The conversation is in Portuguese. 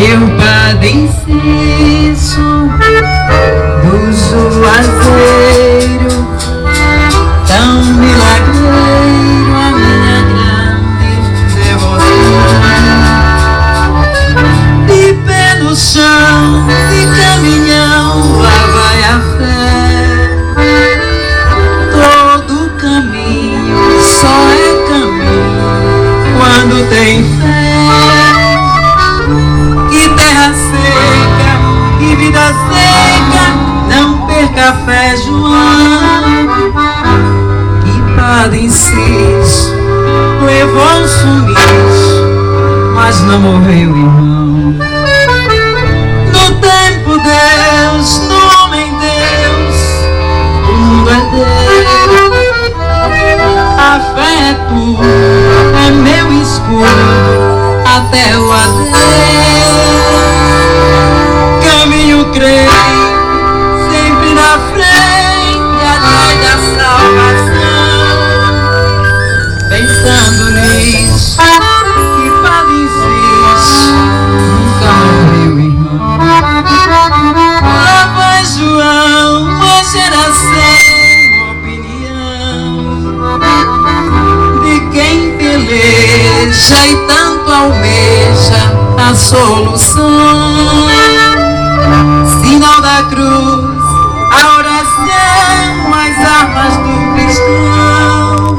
Meu Padre Inciso do Juazeiro, tão milagreiro, a minha grande devoção. De pé no chão, de caminhão, lá vai a fé. Todo caminho só é caminho quando tem fé. Que vida seca, não perca a fé, João. Que Padre Inciso levou um sumiço, mas não morreu, irmão. No tempo Deus, no homem Deus, o mundo é Deus. A fé é tudo, é meu escudo até o adeus. Caminho creio, sempre na frente, atrás da salvação. Pensando nisso, que Padre Inciso nunca morreu, irmão. Lá vai João, uma geração, opinião de quem peleja e tanto almeja a solução.